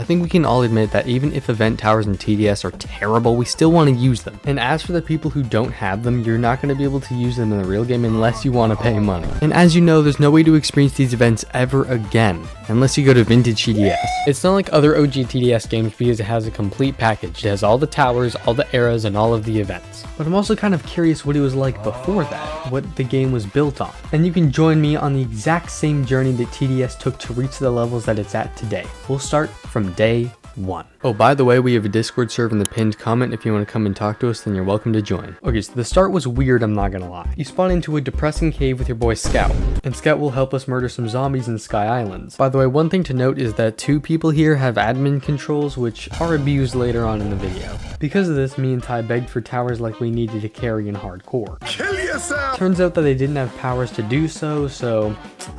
think we can all admit that even if event towers in TDS are terrible, we still want to use them. And as for the people who don't have them, you're not going to be able to use them in the real game unless you want to pay money. And as you know, there's no way to experience these events ever again unless you go to vintage TDS. It's not like other OG TDS games because it has a complete package. It has all the towers, all the eras, and all of the events. But I'm also kind of curious what it was like before that, what the game was built on. And you can join me on the exact same journey that TDS took to reach the levels that it's at today. We'll start from day one. Oh, by the way, we have a Discord server in the pinned comment. If you want to come and talk to us, then you're welcome to join. Okay, so the start was weird, I'm not gonna lie. You spawn into a depressing cave with your boy Scout, and Scout will help us murder some zombies in Sky Islands. By the way, one thing to note is that 2 people here have admin controls, which are abused later on in the video. Because of this, me and Ty begged for towers like we needed to carry in hardcore. Kill yourself! Turns out that they didn't have powers to do so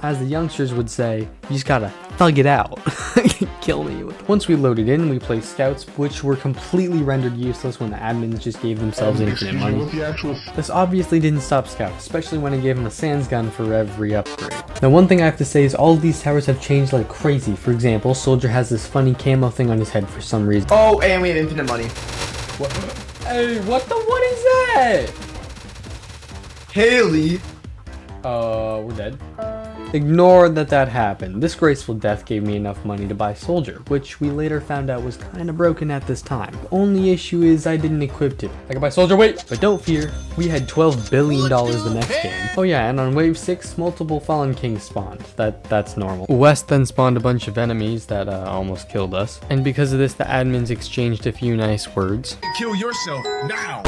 as the youngsters would say, you just gotta thug it out. Kill me. Once we loaded in, we placed scouts, which were completely rendered useless when the admins just gave themselves infinite money. This obviously didn't stop Scout, especially when I gave him a sands gun for every upgrade. Now, one thing I have to say is all of these towers have changed like crazy. For example, Soldier has this funny camo thing on his head for some reason. Oh, and we have infinite money. What? Hey, what is that? Haley. We're dead. Ignore that happened. This graceful death gave me enough money to buy Soldier, which we later found out was kinda broken at this time. The only issue is I didn't equip it. I can buy Soldier, wait! But don't fear, we had $12 billion the next game. Oh yeah, and on wave 6, multiple Fallen Kings spawned. That's normal. West then spawned a bunch of enemies that almost killed us. And because of this, the admins exchanged a few nice words. Kill yourself now!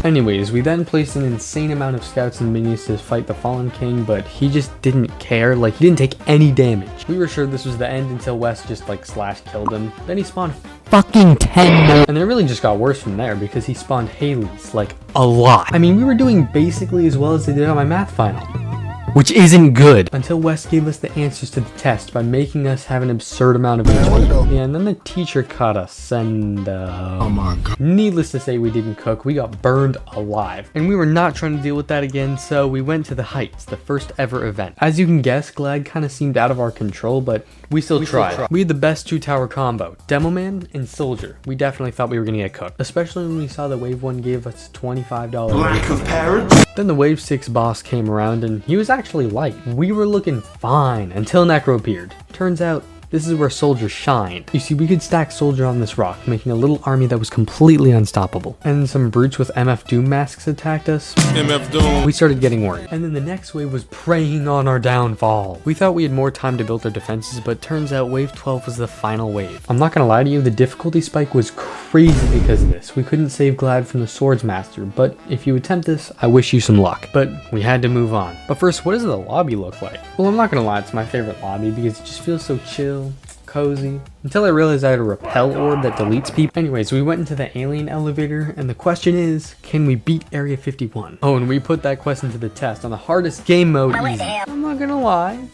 Anyways, we then placed an insane amount of scouts and minions to fight the Fallen King, but he just didn't care, like he didn't take any damage. We were sure this was the end until West just like slash killed him. Then he spawned fucking 10 more. And then it really just got worse from there because he spawned Haleys, like a lot. I mean, we were doing basically as well as they did on my math final, which isn't good. Until West gave us the answers to the test by making us have an absurd amount of HP. Yeah, and then the teacher caught us, and oh my god. Needless to say, we didn't cook. We got burned alive. And we were not trying to deal with that again, so we went to the Heights, the first ever event. As you can guess, Glad kind of seemed out of our control, but we still tried. We had the best 2-tower combo, Demo Man and Soldier. We definitely thought we were gonna get cooked, especially when we saw that Wave 1 gave us $25. Lack of parents? Then the Wave 6 boss came around and he was actually light. We were looking fine until Necro appeared. Turns out, this is where Soldier shined. You see, we could stack Soldier on this rock, making a little army that was completely unstoppable. And some brutes with MF Doom masks attacked us. MF Doom. We started getting worried. And then the next wave was preying on our downfall. We thought we had more time to build our defenses, but turns out wave 12 was the final wave. I'm not gonna lie to you, the difficulty spike was crazy because of this. We couldn't save Glad from the Swords Master, but if you attempt this, I wish you some luck. But we had to move on. But first, what does the lobby look like? Well, I'm not gonna lie, it's my favorite lobby because it just feels so chill, cozy, until I realized I had a repel orb that deletes people. Anyways, we went into the alien elevator, and the question is, can we beat Area 51? Oh, and we put that question to the test on the hardest game mode, easy. I'm not gonna lie,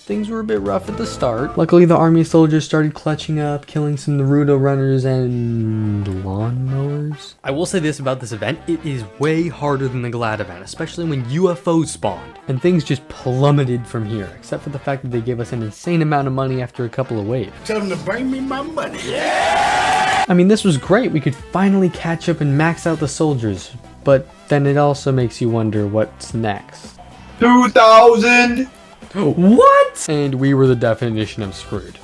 things were a bit rough at the start. Luckily, the army soldiers started clutching up, killing some Naruto runners and lawnmowers. I will say this about this event, it is way harder than the Glad event, especially when UFOs spawned. And things just plummeted from here, except for the fact that they gave us an insane amount of money after a couple of waves. Tell them to bring me my money. Yeah! I mean, this was great. We could finally catch up and max out the soldiers, but then it also makes you wonder what's next. 2,000! What? And we were the definition of screwed.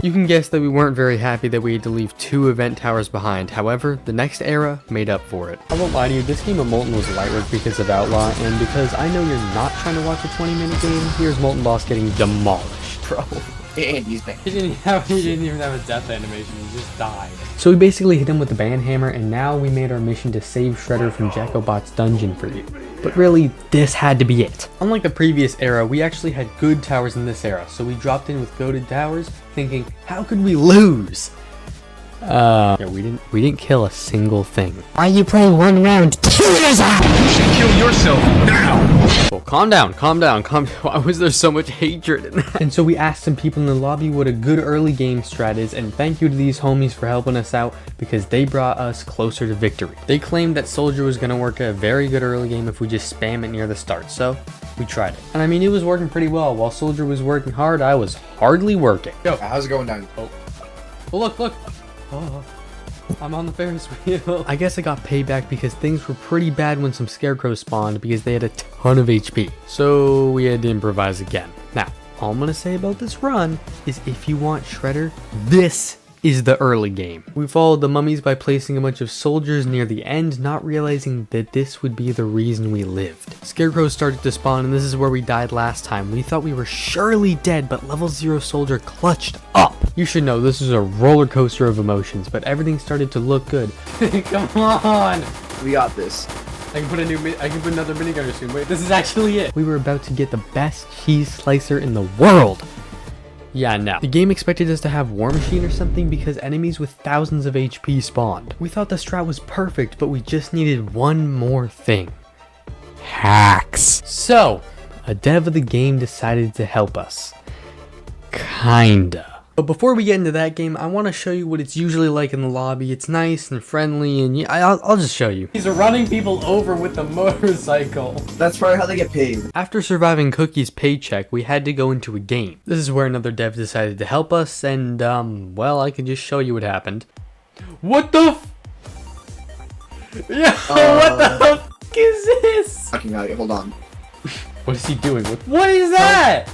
You can guess that we weren't very happy that we had to leave 2 event towers behind. However, the next era made up for it. I won't lie to you, this game of Molten was light work because of Outlaw, and because I know you're not trying to watch a 20-minute game, here's Molten Boss getting demolished. Bro. And he's back. He didn't even have a death animation, he just died. So we basically hit him with the band hammer, and now we made our mission to save Shredder from Jacobot's dungeon for you. But really, this had to be it. Unlike the previous era, we actually had good towers in this era, so we dropped in with goated towers, thinking, how could we lose? Yeah, we didn't kill a single thing. Why are you playing one round? Kill yourself! You should kill yourself now! Well, calm down. Why was there so much hatred in that? And so we asked some people in the lobby what a good early game strat is, and thank you to these homies for helping us out because they brought us closer to victory. They claimed that Soldier was gonna work a very good early game if we just spam it near the start, so we tried it. And I mean, it was working pretty well. While Soldier was working hard, I was hardly working. Yo, how's it going down? Oh. Oh, look. Oh, I'm on the Ferris wheel. I guess I got payback because things were pretty bad when some scarecrows spawned because they had a ton of HP. So we had to improvise again. Now, all I'm gonna say about this run is if you want Shredder, this is the early game. We followed the mummies by placing a bunch of soldiers near the end, not realizing that this would be the reason we lived. Scarecrows started to spawn, and this is where we died last time. We thought we were surely dead, but level 0 soldier clutched up. You should know this is a roller coaster of emotions, but everything started to look good. Come on! We got this. I can put another minigunner soon. Wait, this is actually it. We were about to get the best cheese slicer in the world. Yeah, no. The game expected us to have War Machine or something because enemies with thousands of HP spawned. We thought the strat was perfect, but we just needed one more thing. Hacks. So, a dev of the game decided to help us. Kinda. But before we get into that game, I want to show you what it's usually like in the lobby. It's nice and friendly, and yeah, I'll just show you. These are running people over with the motorcycle. That's probably how they get paid. After surviving Cookie's paycheck, we had to go into a game. This is where another dev decided to help us, and well, I can just show you what happened. What the f- Yeah, what the f is this? Fucking got it. Hold on. What is he doing? What is that?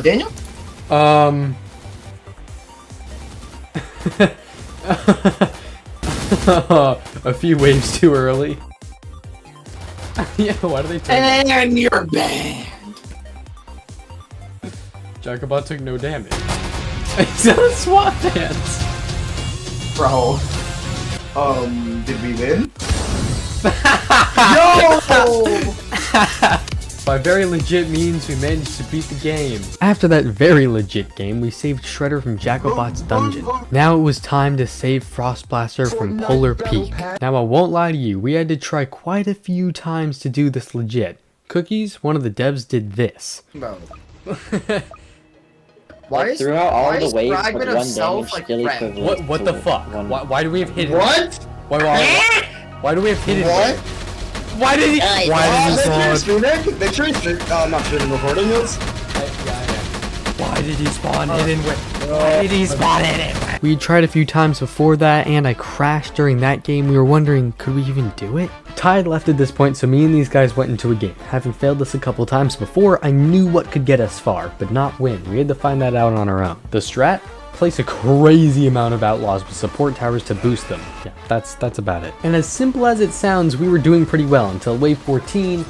Daniel? A few waves too early. Yeah, why do they take? And you're banned. Jacobot took no damage. He's on SWAT dance. Bro. Did we win? Yo! By very legit means, we managed to beat the game. After that very legit game, we saved Shredder from Jacobot's dungeon. Now it was time to save Frostblaster from Polar Peak. Now I won't lie to you, we had to try quite a few times to do this legit. Cookies, one of the devs, did this. Bro. Why is throughout all why the is waves with fragment one of self damage like still red? equivalent What the to fuck? one- Why do we have hidden? What? Why do we have hidden? What? Why did he? Why did he spawn? Make sure I'm not shooting recording this. Why did he spawn hidden with? Why did he spawn hidden with? We tried a few times before that, and I crashed during that game. We were wondering, could we even do it? Tide left at this point, so me and these guys went into a game. Having failed this a couple times before, I knew what could get us far, but not win. We had to find that out on our own. The strat? Place a crazy amount of outlaws with support towers to boost them. Yeah, that's about it. And as simple as it sounds, we were doing pretty well until wave 14.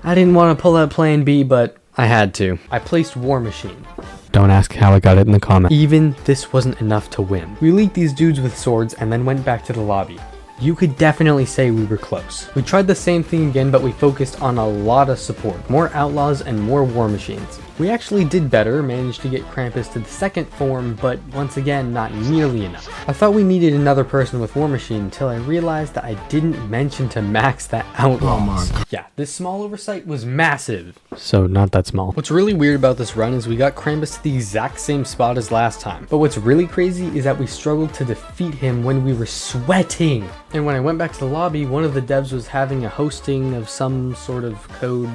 I didn't want to pull out plan B, but I had to. I placed War Machine. Don't ask how I got it in the comments. Even this wasn't enough to win. We leaked these dudes with swords and then went back to the lobby. You could definitely say we were close. We tried the same thing again, but we focused on a lot of support. More outlaws and more war machines. We actually did better, managed to get Krampus to the second form, but once again, not nearly enough. I thought we needed another person with War Machine until I realized that I didn't mention to max that outlaws. Yeah, this small oversight was massive. So not that small. What's really weird about this run is we got Krampus to the exact same spot as last time. But what's really crazy is that we struggled to defeat him when we were sweating. And when I went back to the lobby, one of the devs was having a hosting of some sort of code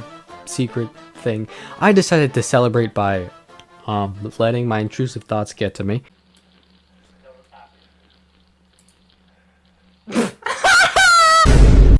secret thing. I decided to celebrate by letting my intrusive thoughts get to me.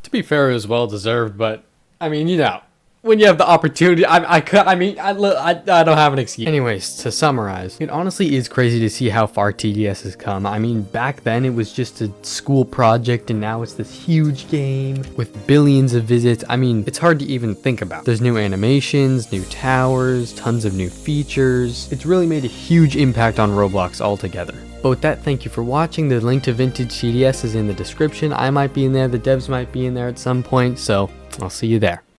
To be fair, it was well deserved, but I mean, you know, when you have the opportunity, I don't have an excuse. Anyways, to summarize, it honestly is crazy to see how far TDS has come. I mean, back then it was just a school project, and now it's this huge game with billions of visits. I mean, it's hard to even think about. There's new animations, new towers, tons of new features. It's really made a huge impact on Roblox altogether. But with that, thank you for watching. The link to Vintage TDS is in the description. I might be in there, the devs might be in there at some point, so I'll see you there.